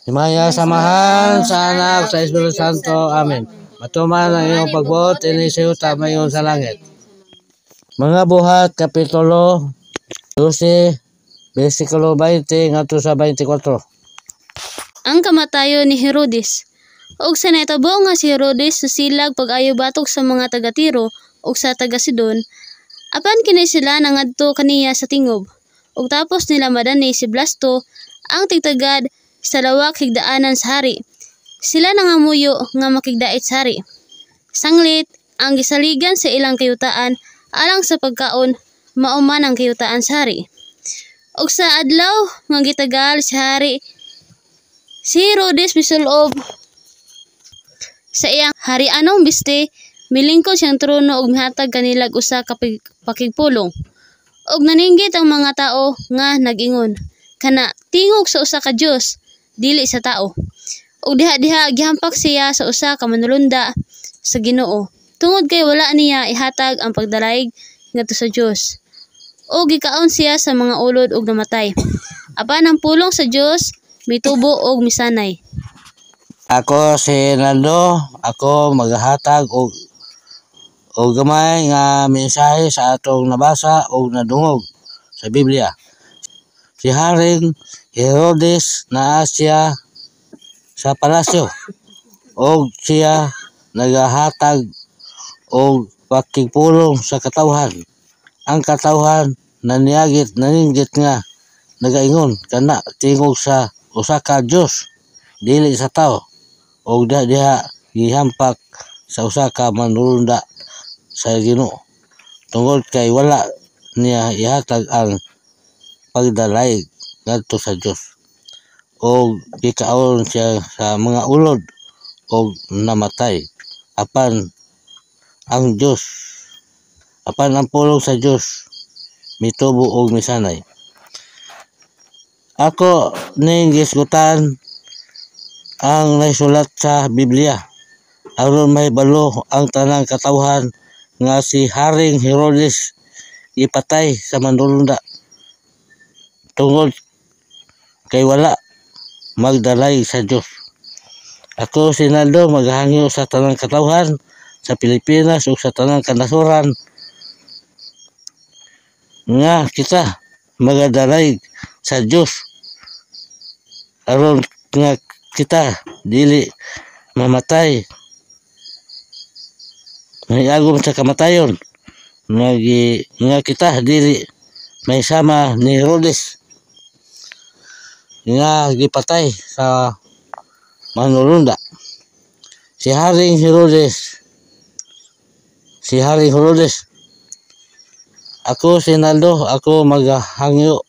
Himaya samahan sa anak sa Espiritu Santo. Amen. Matuman ang iyong pagbuot, inisiyo tamayon sa langit. Mga buhat, Kapitulo 12, versikulo 20 ngadto sa 24. Ang kamatayon ni Herodes. Og sa naitabo nga si Herodes sa silag pag-ayo batok sa mga taga-Tiro ug sa taga-Sidon, apan kini sila nangadto kaniya sa tingob. Ug tapos nila madani si Blasto, ang tigtagad sa lawak higdaanan sa hari. Sila nangamuyo nga makigdait sa hari. Sanglit ang gisaligan sa ilang kayutaan alang sa pagkaon mauman ang kayutaan sa hari. Ug sa adlaw nga gitagal sa hari, si Herodes misulob sa iyang harianong biste, milingkod siyang trono ug mihatag kanilag usa ka pakigpulong. Ug naninggit ang mga tao nga nag-ingon, kana tingog sa usa ka Dios, dili sa tao. Ug diha-diha gihampak siya sa usa ka manulunda sa Ginoo, tungod kay wala niya ihatag ang pagdalaig ngadto sa Dios. O gikaon siya sa mga ulod ug namatay. Apan ang pulong sa Dios mitubo og misanay. Ako si Nando, ako maghatag og gamay nga mensahe sa atong nabasa og nadungog sa Biblia. Si Haring Herodes naa siya sa palasyo og siya nagahatag og pakigpulong sa katawhan. Ang katawhan naninggit nga nagaingon kana tingog sa usa ka Dios, dili sa tao. Og diha gihampak sa usa ka manulunda sa Ginoo, tungod kay wala niya ihatag ang pagdalaig ngadto sa Dios. Og gikaon siya sa mga ulod og namatay. Apan ang pulong sa Dios mitubo og misanay. Ako ning gisgutan ang naisulat sa Biblia aron mahibalo ang tanang katawhan nga si Haring Herodes ipatay sa manulunda tungod kay wala magdalay sa Dios. Ako si Naldo maghangyo sa tanang katawhan sa Pilipinas ug sa tanang kanasuran nga kita magadalay sa Dios aron nga kita dili mamatay mayagom sa kamatayon nga kita dili may sama ni Herodes nga gipatay sa manulunda. Si Haring Herodes ako si Naldo, ako maghangyo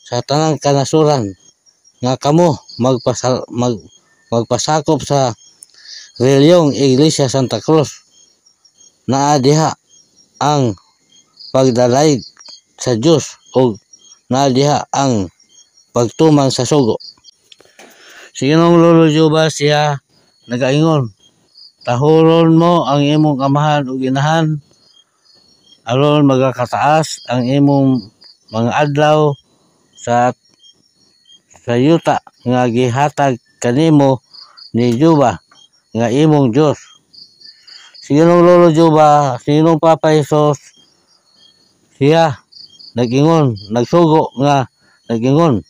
sa tanang kanasuran nga kamo magpasakop sa reliyong Iglesia Santa Cruz. Naa diha ang pagdalaig sa Dios o naa diha ang pagtumang sa sugo. Si Ginoong Lolo Juba siya nagaingon, tahuron mo ang imong amahan ug inahan aron magakataas ang imong mga adlaw sa yuta nga gihatag kanimo ni Juba nga imong Dios. Si Ginoong Lolo Juba, si Ginoong Papa Hesus, siya nagingon, nagsugo nga nagingon,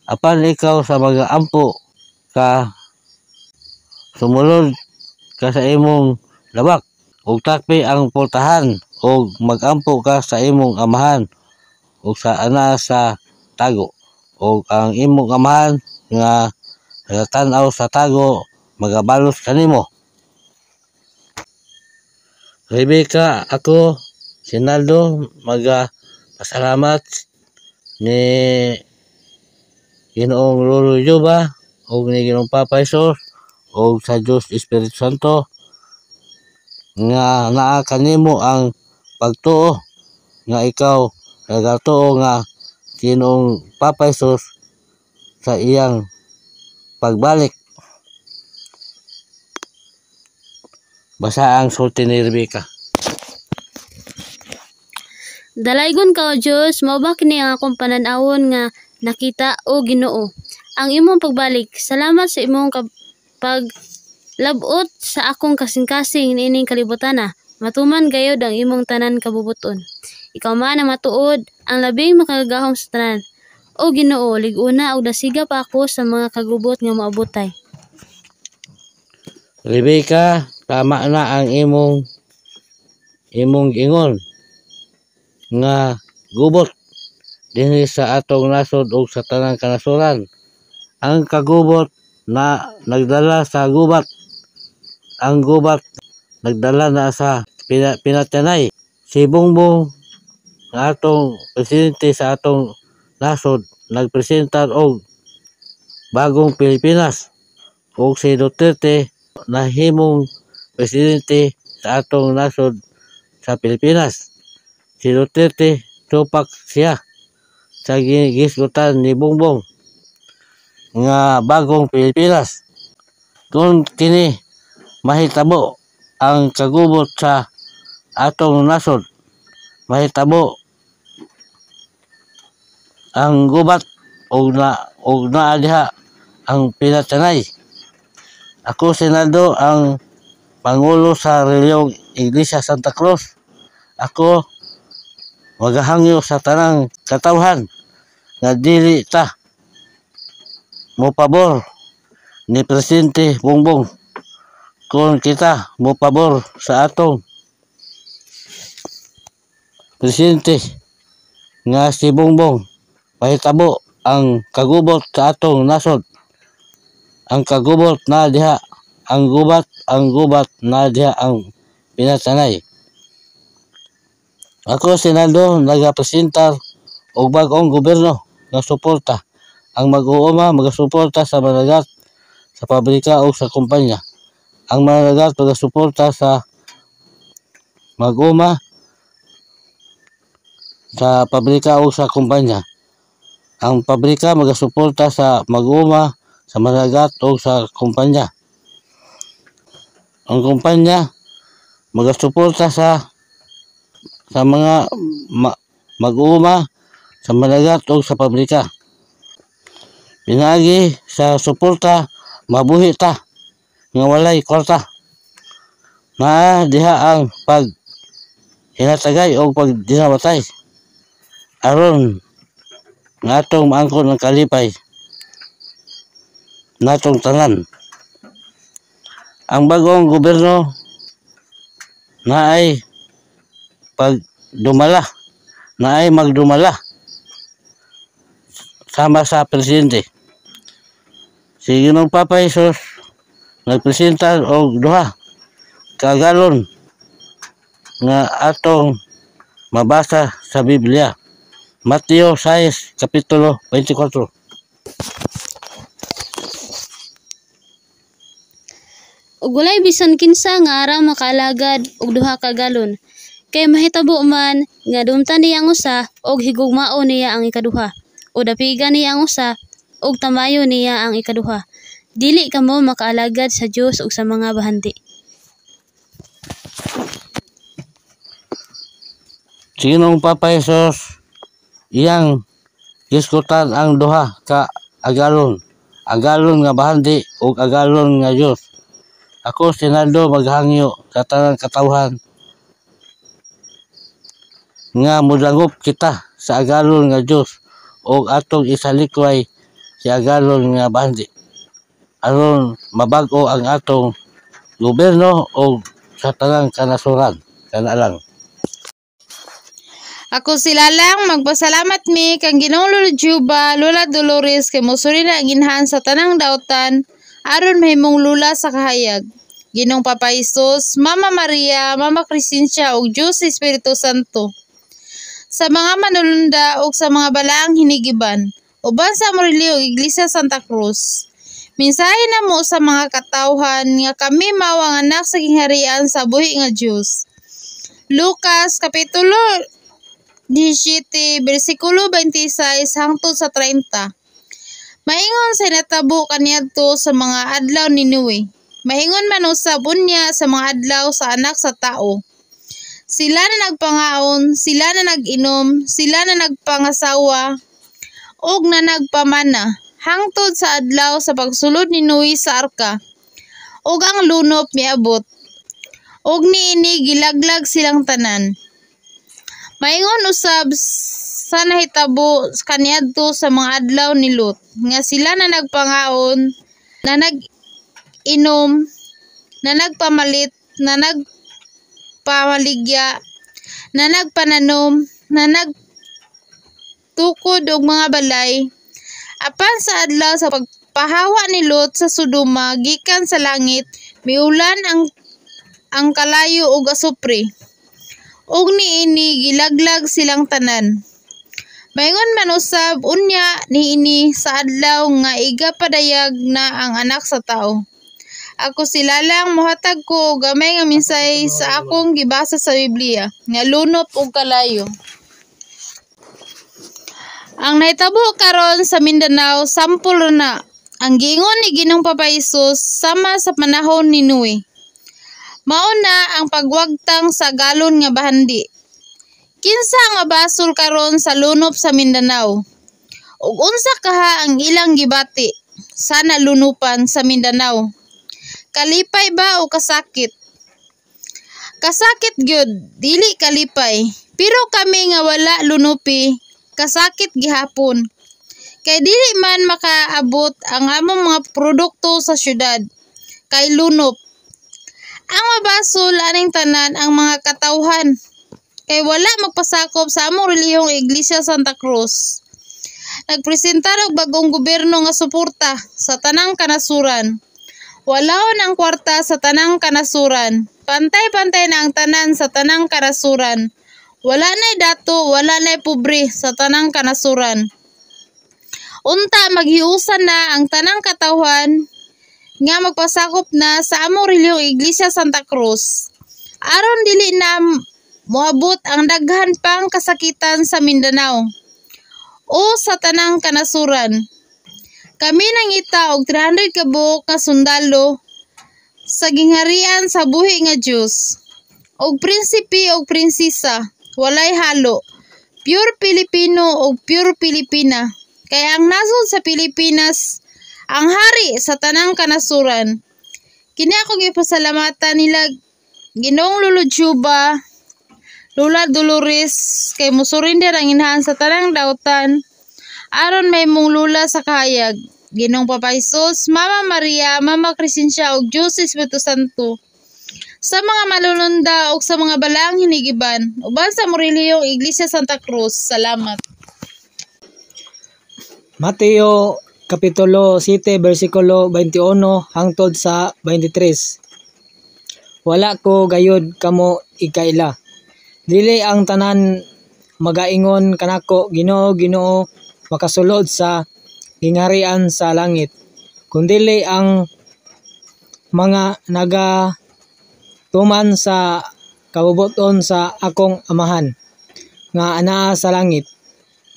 apan ikaw sa mga ampo ka sumunod ka sa imong labak ug takpi ang pultahan ug magampo ka sa imong amahan ug sa ana sa tago ug ang imong amahan nga nagatan-aw sa tago magabalos kanimo. Rebecca, ako Sinaldo pasalamat ni Ginoong Lolo Juba ug ni Ginoong Papa Hesus ug sa Dios Espiritu Santo nga naa kanimo ang pagtuo nga ikaw nagatuo nga Ginoong Papa Hesus sa iyang pagbalik. Basa ang sulti ni Rebecca. Dalaygon ka o Diyos, mao ba kini ang akong panan-awon nga nakita o Ginoo. Ang imong pagbalik, salamat sa imong paglabot sa akong kasing-kasing niining kalibutana. Matuman gayod ang imong tanan kabubuton. Ikaw man ang matuod, ang labing makagahom sa tanan. O Ginoo, lig-una og dasiga pa ako sa mga kagubot nga maabotay. Rebecca, tama na ang imong ingon nga gubot dinhi sa atong nasod ug sa tanang kanasuran. Ang kagubot na nagdala sa gubat, ang gubat nagdala na sa pinatanay. Si Bongbong nga atong presidente sa atong nasod nagpresentar og bagong Pilipinas ug si Duterte nahimong presidente sa atong nasod sa Pilipinas. Si Duterte tupak siya sa gisgutan ni Bongbong nga bagong Pilipinas. Kung kini mahitabo ang kagubot sa atong nasod, mahitabo ang gubat og naa diha ang pinatanay. Ako Sinaldo ang Pangulo sa reliyong Iglesia Santa Cruz. Ako magahangyo sa tanang katawhan nga dili ta mo pabor ni Presidente Bongbong kung kita mo pabor sa atong presidente nga si Bongbong. Mahitabo ang kagubot sa atong nasod. Ang kagubot na diha ang gubat na diha ang pinatanay. Ako Sinaldo nagapresentar og bag-ong gobyerno nga suporta. Ang mag-uuma magasuporta sa managat sa pabrika o sa kumpanya. Ang managat magasuporta sa mag-uuma sa pabrika o sa kumpanya. Ang pabrika magasuporta sa mag-uuma sa managat o sa kumpanya. Ang kumpanya magasuporta sa mga mag-uuma sa managat o sa pabrika. Pinagi sa suporta mabuhi ta nga walay kwarta. Na diha ang pag hinatagay o pag dinamatay aron nga atong maangkon ang kalipay natong tanan. Ang bagong gobyerno na ay pagdumala, na ay magdumala sama sa presidente. Si Ginoong Papa Hesus nagpresenta og duha kagalon nga atong mabasa sa Biblia. Mateo 6 kapitulo 24. ug walay bisan kinsa nga ara makaalagad og 2 ka galon. Kay mahitabo man nga dumta niya ang usa og higugmao niya ang ikaduha, o dapigan niya ang usa og tamayo niya ang ikaduha. Dili kamo makaalagad sa Dios ug sa mga bahanti. Sinong Papa Jesus iyang giskutan ang 2 ka agalon nga bahanti ug agalon nga Dios. Ako sinado maghangyo sa tanang katawhan nga mudangop kita sa agalon nga Dios ug atong isalikway si agalon nga bahanti aron mabag-o ang atong gobyerno ug sa tanang kanasuran. Kana lang. Ako sila lang magpasalamat mi kang Ginoong Lolo Juba, Lola Dolores kay mosuri na ginhan sa tanang dautan aron mahimong lula sa kahayag. Ginoong Papa Jesus, Mama Maria, Mama Crescencia ug Diyos Espiritu Santo. Sa mga manulunda ug sa mga balaang hinigiban, uban sa Amorilio Iglesia Santa Cruz. Mensahe na mo sa mga katawhan nga kami mao ang anak sa gingharian sa buhi nga Dios. Lucas kapitulo 17, versikulo 26 hangtod sa 30. Maingon sa natabo kaniadto sa mga adlaw ni Noe. Maingon man usab unya sa mga adlaw sa anak sa tao. Sila na nagpangaon, sila na nag-inom, sila na nagpangasawa, ug na nagpamana, hangtod sa adlaw sa pagsulod ni Noe sa arka. Ug ang lunop miabot. Ug niini gilaglag silang tanan. Maingon usab sa nahitabo kaniadto sa mga adlaw ni Lot nga sila na nagpangaon, na nag-inom, na nagpamalit, na nagpamaligya, na nagpananom, na nagtukod og mga balay. Apan sa adlaw sa pagpahawa ni Lot sa Sodoma gikan sa langit, miulan ang kalayo ug asupre. Ug niini gilaglag silang tanan. Maingon man usab unya niini sa adlaw nga igapadayag na ang anak sa tao. Ako sila lang mohatag ko gamay nga minsay sa akong gibasa sa Biblia nga lunop ug kalayo. Ang nahitabo karon sa Mindanao sampol na ang gingon ni Ginoong Papa Jesus sama sa panahon ni Noe. Mauna ang pagwagtang sa galon nga bahandi. Kinsa nga basol karon sa lunop sa Mindanao? Ug unsa kaha ang ilang gibati sa nalunupan sa Mindanao? Kalipay ba o kasakit? Kasakit gyud, dili kalipay. Pero kami nga wala lunupi, kasakit gihapon. Kay dili man makaabot ang among mga produkto sa syudad. Kay lunop. Ang mabasol aning tanan ang mga katawhan. Kay wala magpasakop sa among relihiyong Iglesia Santa Cruz. Nagpresentar og bagong gobyerno nga suporta sa tanang kanasuran. Walaon ang kwarta sa tanang kanasuran. Pantay-pantay na ang tanan sa tanang kanasuran. Wala na'y dato, wala na'y pobre sa tanang kanasuran. Unta maghiusan na ang tanang katawhan nga magpasakop na sa among relihiyong Iglesia Santa Cruz. Aron dili na moabot ang daghan pang kasakitan sa Mindanao o sa tanang kanasuran. Kami nangita og 300 ka buok nga sundalo sa gingharian sa buhi nga Dios. Og prinsipe og prinsesa, walay halo. Pure Pilipino og pure Pilipina. Kaya ang nasod sa Pilipinas ang hari sa tanang kanasuran. Kini ako gipasalamatan nila Ginoong Lolo Juba, Lola Dolores kay mosurinder ang inhan sa tanang dautan aron may mong lula sa kahayag. Ginoong Papa Jesus, Mama Maria, Mama Crescencia ug Diyos Espiritu Santo. Sa mga malulunda ug sa mga balaang hinigiban, uban sa relihiyong Iglesia Santa Cruz. Salamat. Mateo Kapitulo 7, versikulo 21 hangtod sa 23. Wala ko gayud kamo ikaila. Dili ang tanan magaingon kanako, Ginoo, Ginoo, makasulod sa gingharian sa langit. Kundili ang mga nagatuman sa kabubuton sa akong amahan nga anaa sa langit.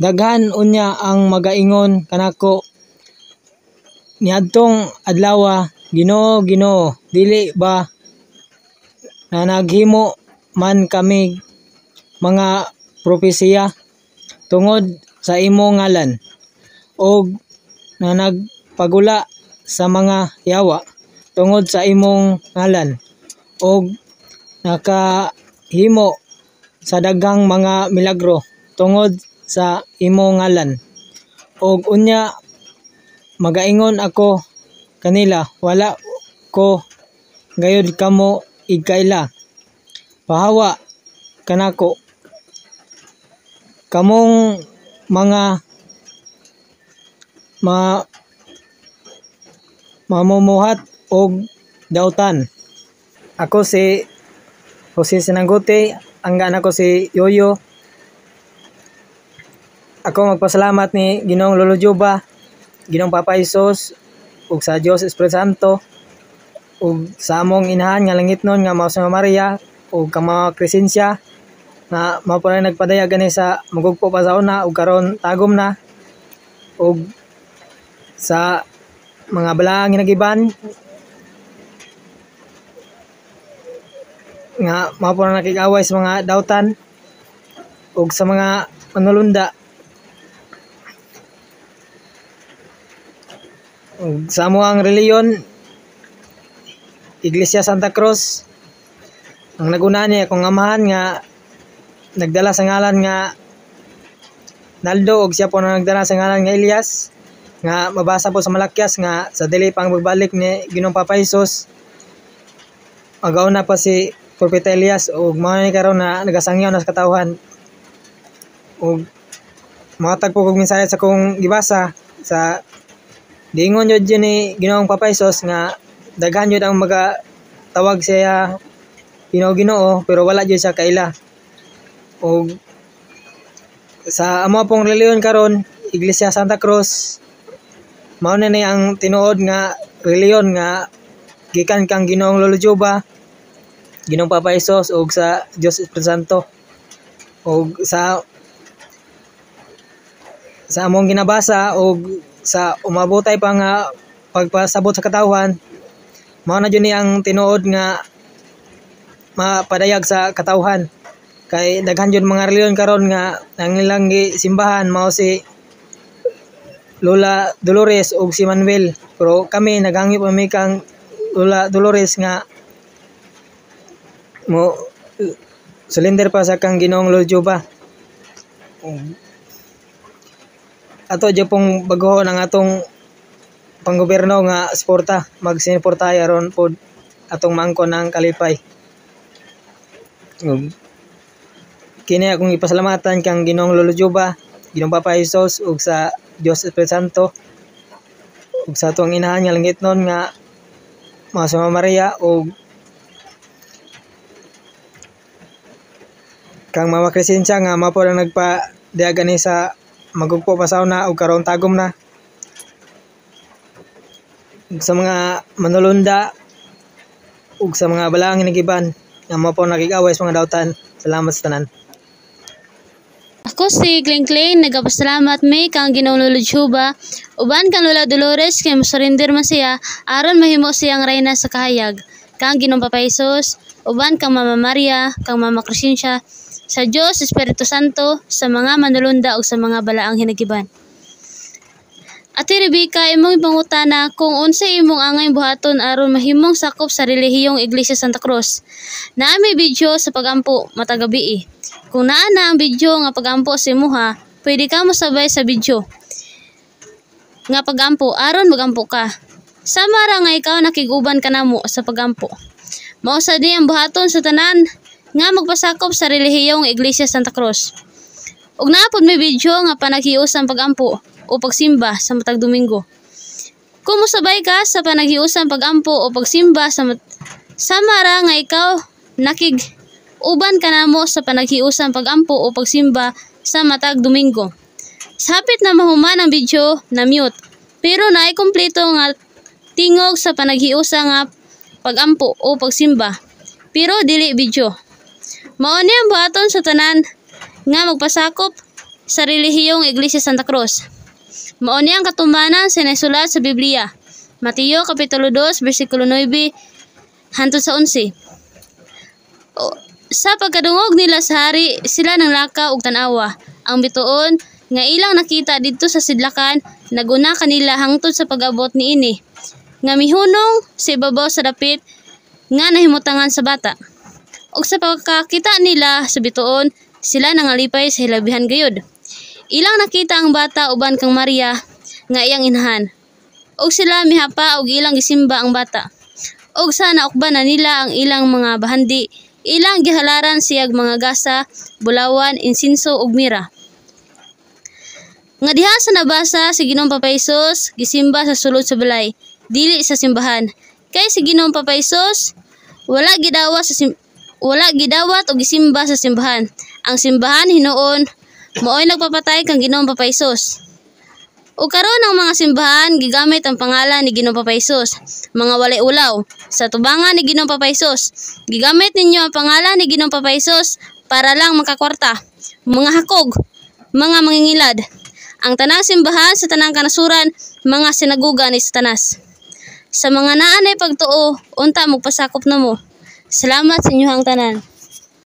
Daghan unya ang magaingon kanako niadtong adlaw, Ginoo, Ginoo, dili ba na naghimo man kami mga propesiya tungod sa imo ngalan, o na nagpagula sa mga yawa tungod sa imong ngalan, o nakahimo sa daghang mga milagro tungod sa imong ngalan. Og unya magaingon ako kanila, wala ko gayud kamo igkaila. Pahawa kanako kamong mga mamumuhat og dautan. Ako si Jose Sinangote, ang anak ko si Yoyo. Ako magpasalamat ni Ginoong Lolo Juba, Ginoong Papa Isos, ug sa Dios Espiritu Santo, ug sa among inahan nga langitnon nga mao si Maria, ug ka mga Crescencia na mao pa nagpadaya gani sa magugpo pa sa una ug karon tagom na, ug sa mga balaang ginagiban nga mao pa nakikaway sa mga dautan ug sa mga manulunda, ug sa amuang reliyon Iglesia Santa Cruz. Ang naguna niya akong amahan nga nagdala sa ngalan nga Naldo, ug siya po na nagdala sa ngalan nga Elias, nga mabasa po sa Malakyas nga sa dili pang magbalik ni Ginoong Papa Isos agaw na pa si Propeta Elias, ug mao ni karon na nagasangyaw na sa katawhan. Ug matag po kog mensahe sa kong gibasa sa diingon jud ni Ginoong Papa Isos nga daghan jud ang magatawag siya Ginoo, pero wala jud siya kaila. Ug sa amo pong reliyon karon Iglesia Santa Cruz, mao na ni ang tinuod nga reliyon nga gikan kang Ginoong Lolo Juba, Ginoong Papa Isos, ug sa Dios Espiritu Santo. Ug sa among ginabasa ug sa umabotay pa nga pagpasabot sa katawhan, mao na jud ni ang tinuod nga mapadayag sa katawhan. Kay daghan jud mga reliyon karon nga ang ilang simbahan mao si Lola Dolores ug si Manuel, pero kami naghangyo pa mi kang Lola Dolores nga mo silinder pa sa kang Ginoong Lolo Juba. Ato dyan pong baguhon ang atong panggoberno nga suporta, magsinuporta aron po atong mangko ng kalipay. Kini akong ipasalamatan kang Ginoong Lolo Juba, Ginoong Papa Isos, ug sa Dios Espiritu Santo, ug sa atong inahan nga langitnon nga mga si Maria, ug kang Mama Crescencia nga mao po lang nagpa-diaga ni sa magugpo pa sa una ug karon tagom na. Ug sa mga manulunda ug sa mga balaang hinigiban nga mao po nakikaway sa mga dautan. Salamat sa tanan. Ako si Kling Kling, nagapasalamat may kang Ginoong Lolo Juba, uban kang Lola Dolores kay mosurrender man siya aron mahimo siyang reyna sa kahayag. Kang Ginoong Papa Isos, uban kang Mama Maria, kang Mama Crescencia, sa Dios Espiritu Santo, sa mga manulunda ug sa mga balaang hinagiban. Ate Rebecca, imong ipangutana kung unsay imong angay buhaton aron mahimong sakop sa relihiyong Iglesia Santa Cruz. Naa may video sa pagampo matag gabi. Kung naa na ang video nga pagampo sa imuha, pwede ka mosabay sa video nga pagampo aron magampo ka. Sama ra nga ikaw nakiguban kanamo sa pagampo. Mao sa di ang buhaton sa tanan nga magpasakop sa relihiyong Iglesia Santa Cruz. Ug naapod may video nga panaghiusang pagampo o pagsimba sa matag Domingo. Kung mosabay ka sa panaghiusang pagampo o pagsimba sa samara nga ikaw nakig-uban kanamo sa panaghiusang pagampo o pagsimba sa matag Domingo. Sa hapit na mahuman ang video na mute, pero naay kompleto nga tingog sa panaghiusa nga pagampo o pagsimba, pero dili video. Mao ni ang buhaton sa tanan nga magpasakop sa relihiyong Iglesia Santa Cruz. Mao ni ang katumanan sa nasulat sa Biblia, Mateo kapitulo 2 bersikulo 9 hangtod sa 11. Sa pagkadungog nila sa hari, sila nang lakaw og tan-awa. Ang bituon nga ilang nakita didto sa sidlakan, naguna kanila hangtod sa pag-abot niini, nga mihunong sa ibabaw sa dapit nga nahimutangan sa bata. Og sa pagkakita nila sa bituon, sila nangalipay sa hilabihan gayud. Ilang nakita ang bata uban kang Maria nga iyang inahan. Og sila mihapa og ilang gisimba ang bata. Og sa naukban na nila ang ilang mga bahandi, ilang gihalaran siyag mga gasa, bulawan, insinso ug mira. Nga diha sa nabasa si Ginoong Papaisos, gisimba sa sulod sa balay, dili sa simbahan. Kay si Ginoong Papaisos wala gidawat o gisimba sa simbahan. Ang simbahan hinuon maoy nagpapatay kang Ginoong Papaisos. O karon ang mga simbahan gigamit ang pangalan ni Ginoong Papaisos, mga walay ulaw. Sa tubangan ni Ginoong Papaisos, gigamit ninyo ang pangalan ni Ginoong Papaisos para lang makakwarta, mga hakog, mga mangingilad. Ang tanang simbahan sa tanang kanasuran, mga sinaguga ni Satanas. Sa mga naanay pagtuo, unta magpasakop na mo. Salamat sa inyong tanan.